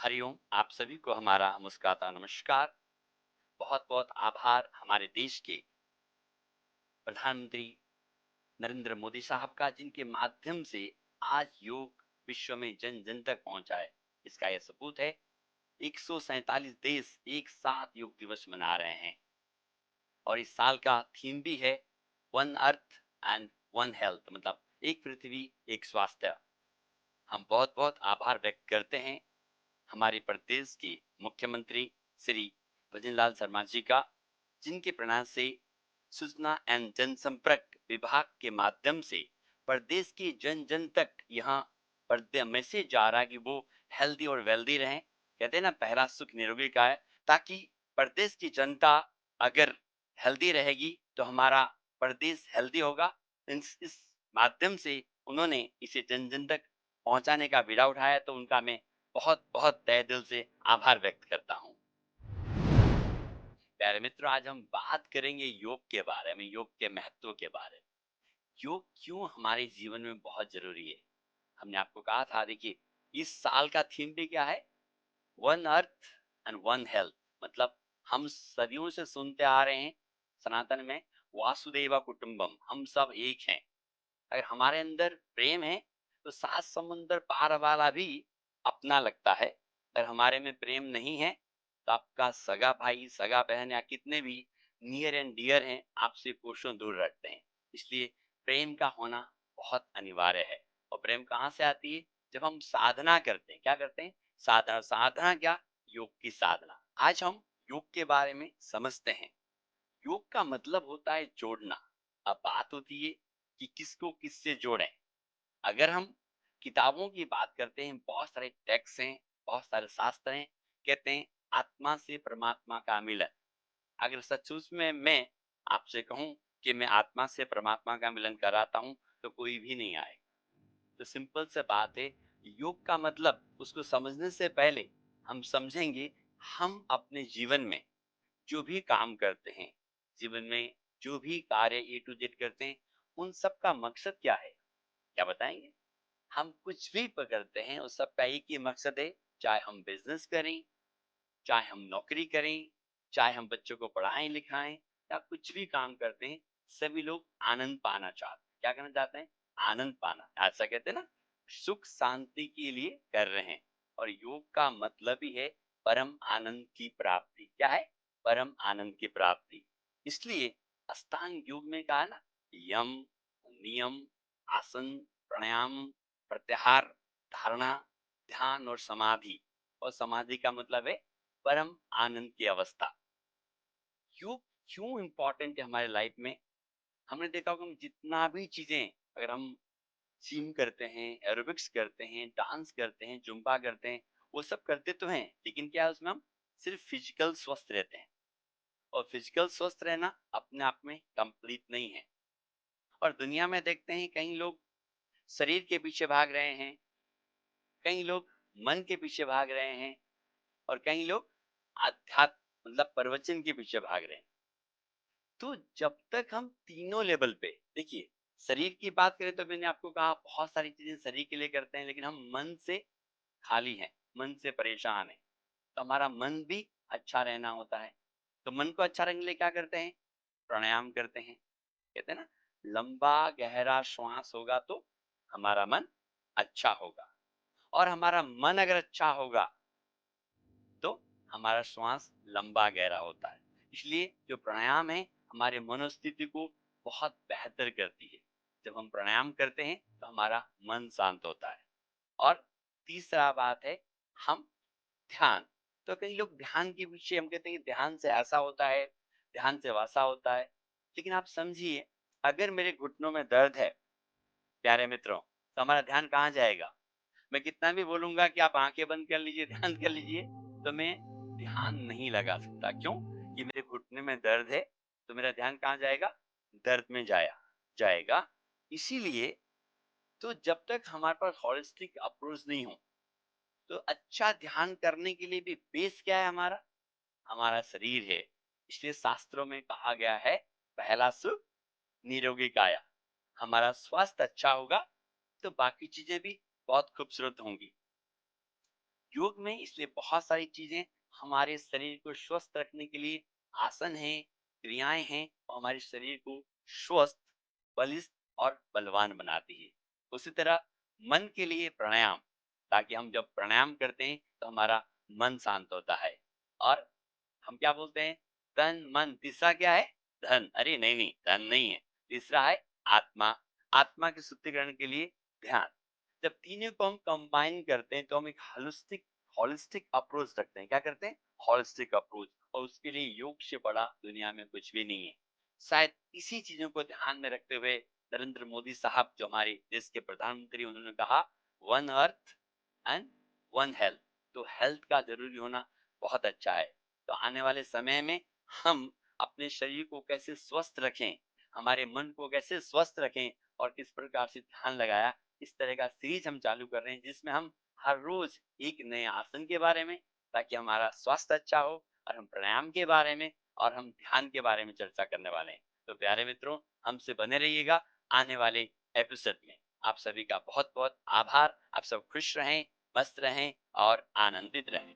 हरिओम। आप सभी को हमारा मुस्कुराता नमस्कार। बहुत बहुत आभार हमारे देश के प्रधानमंत्री नरेंद्र मोदी साहब का, जिनके माध्यम से आज योग विश्व में जन जन तक पहुंचा है। इसका यह सबूत है 147 देश एक साथ योग दिवस मना रहे हैं। और इस साल का थीम भी है one earth and one health, मतलब एक पृथ्वी एक स्वास्थ्य। हम बहुत बहुत आभार व्यक्त करते हैं हमारे प्रदेश के मुख्यमंत्री श्री भजनलाल शर्मा जी का, जिनके प्रयास से सूचना एवं जनसंपर्क विभाग के माध्यम से प्रदेश के जन जन तक यहाँ मैसेज जा रहा है कि वो हेल्दी और वेल्दी रहें। कहते हैं ना, पहला सुख निरोगी का है। ताकि प्रदेश की जनता अगर हेल्दी रहेगी तो हमारा प्रदेश हेल्दी होगा। इस माध्यम से उन्होंने इसे जन जन तक पहुंचाने का बीड़ा उठाया, तो उनका मैं बहुत बहुत तहे दिल से आभार व्यक्त करता हूँ। प्यारे मित्रों, आज हम बात करेंगे योग के बारे में, योग के महत्व के बारे में। योग क्यों हमारे जीवन में बहुत जरूरी है। हमने आपको कहा था, देखिए इस साल का थीम भी क्या है, one earth and one health. मतलब हम सदियों से सुनते आ रहे हैं सनातन में, वासुदेवा कुटुंबम, हम सब एक हैं। अगर हमारे अंदर प्रेम है तो सात समुंदर पार वाला भी अपना लगता है। अगर हमारे में प्रेम नहीं है तो आपका सगा भाई सगा बहन या कितने भी नियर एंड डियर हैं आपसे कोसों दूर रखते हैं। इसलिए प्रेम का होना बहुत अनिवार्य है। और प्रेम कहाँ से आती है, जब हम साधना करते हैं। क्या करते हैं, साधना। साधना क्या, योग की साधना। आज हम योग के बारे में समझते हैं। योग का मतलब होता है जोड़ना। अब बात होती है कि किसको किससे जोड़ें। अगर हम किताबों की बात करते हैं, बहुत सारे टेक्स्ट हैं, बहुत सारे शास्त्र हैं। कहते हैं आत्मा से परमात्मा का मिलन। अगर सचमुच में मैं आपसे कहूं कि मैं आत्मा से परमात्मा का मिलन कराता हूं तो कोई भी नहीं आएगा। तो सिंपल से बात है, योग का मतलब उसको समझने से पहले हम समझेंगे हम अपने जीवन में जो भी काम करते हैं, जीवन में जो भी कार्य ए टू जेड करते हैं, उन सब का मकसद क्या है, क्या बताएंगे। हम कुछ भी पकड़ते हैं उस सब का एक ही मकसद है। चाहे हम बिजनेस करें, चाहे हम नौकरी करें, चाहे हम बच्चों को पढ़ाएं लिखाएं, या कुछ भी काम करते हैं, सभी लोग आनंद पाना चाहते हैं। क्या करना चाहते हैं, आनंद पाना। ऐसा कहते हैं ना, सुख शांति के लिए कर रहे हैं। और योग का मतलब ही है परम आनंद की प्राप्ति। क्या है, परम आनंद की प्राप्ति। इसलिए अष्टांग योग में कहा ना, यम, नियम, आसन, प्राणायाम, प्रत्याहार, धारणा, ध्यान और समाधि। और समाधि का मतलब है परम आनंद की अवस्था। योग क्यों इंपॉर्टेंट है हमारे लाइफ में। हमने देखा होगा, हम जितना भी चीजें, अगर हम जिम करते हैं, एरोबिक्स करते हैं, डांस करते हैं, जुम्बा करते हैं, वो सब करते तो हैं, लेकिन क्या है, उसमें हम सिर्फ फिजिकल स्वस्थ रहते हैं। और फिजिकल स्वस्थ रहना अपने आप में कंप्लीट नहीं है। और दुनिया में देखते हैं कई लोग शरीर के पीछे भाग रहे हैं, कई लोग मन के पीछे भाग रहे हैं, और कई लोग आध्यात्म मतलब प्रवचन के पीछे भाग रहे हैं। तो जब तक हम तीनों लेवल पे, देखिए शरीर की बात करें तो मैंने आपको कहा बहुत सारी चीजें शरीर के लिए करते हैं, लेकिन हम मन से खाली हैं, मन से परेशान हैं। तो हमारा मन भी अच्छा रहना होता है। तो मन को अच्छा रखने के लिए क्या करते हैं, प्राणायाम करते हैं। कहते हैं ना, लंबा गहरा श्वास होगा तो हमारा मन अच्छा होगा। और हमारा मन अगर अच्छा होगा तो हमारा श्वास लंबा गहरा होता है। इसलिए जो प्राणायाम है हमारे मनोस्थिति को बहुत बेहतर करती है। जब हम प्राणायाम करते हैं तो हमारा मन शांत होता है। और तीसरा बात है, हम ध्यान। तो कई लोग ध्यान के पीछे हम कहते हैं कि ध्यान से ऐसा होता है, ध्यान से वैसा होता है। लेकिन आप समझिए, अगर मेरे घुटनों में दर्द है प्यारे मित्रों, तो हमारा ध्यान कहाँ जाएगा। मैं कितना भी बोलूंगा कि आप आंखें बंद कर लीजिए, ध्यान कर लीजिए, तो मैं ध्यान नहीं लगा सकता। क्यों, कि मेरे घुटने में दर्द है। तो मेरा ध्यान कहाँ जाएगा, दर्द में जाएगा। इसीलिए तो जब तक हमारे पास हॉलिस्टिक अप्रोच नहीं हो, तो अच्छा ध्यान करने के लिए भी बेस क्या है हमारा, हमारा शरीर है। इसलिए शास्त्रों में कहा गया है, पहला सुख निरोगी काया। हमारा स्वास्थ्य अच्छा होगा तो बाकी चीजें भी बहुत खूबसूरत होंगी। योग में इसलिए बहुत सारी चीजें हमारे शरीर को स्वस्थ रखने के लिए आसन है, क्रियाएं हैं और हमारे शरीर को स्वस्थ, बलिष्ठ और बलवान बनाती है। उसी तरह मन के लिए प्राणायाम, ताकि हम जब प्राणायाम करते हैं तो हमारा मन शांत होता है। और हम क्या बोलते हैं, तन मन, तीसरा क्या है, धन। अरे नहीं नहीं, धन नहीं है, तीसरा है आत्मा। आत्मा के शुद्धिकरण के लिए ध्यान। जब तीनों को हम कंबाइन करते हैं तो हम एक होलिस्टिक होलिस्टिक अप्रोच रखते हैं। क्या करते हैं, होलिस्टिक अप्रोच। और उसके लिए योग से बड़ा दुनिया में कुछ भी नहीं है। शायद इसी चीजों को ध्यान में रखते हुए नरेंद्र मोदी साहब, जो हमारे देश के प्रधानमंत्री, उन्होंने कहा one earth and one health. तो हेल्थ का जरूरी होना बहुत अच्छा है। तो आने वाले समय में हम अपने शरीर को कैसे स्वस्थ रखें, हमारे मन को कैसे स्वस्थ रखें और किस प्रकार से ध्यान लगाया, इस तरह का सीरीज हम चालू कर रहे हैं, जिसमें हम हर रोज एक नए आसन के बारे में, ताकि हमारा स्वास्थ्य अच्छा हो, और हम प्राणायाम के बारे में और हम ध्यान के बारे में चर्चा करने वाले हैं। तो प्यारे मित्रों, हमसे बने रहिएगा आने वाले एपिसोड में। आप सभी का बहुत बहुत आभार। आप सब खुश रहें, मस्त रहें और आनंदित रहें।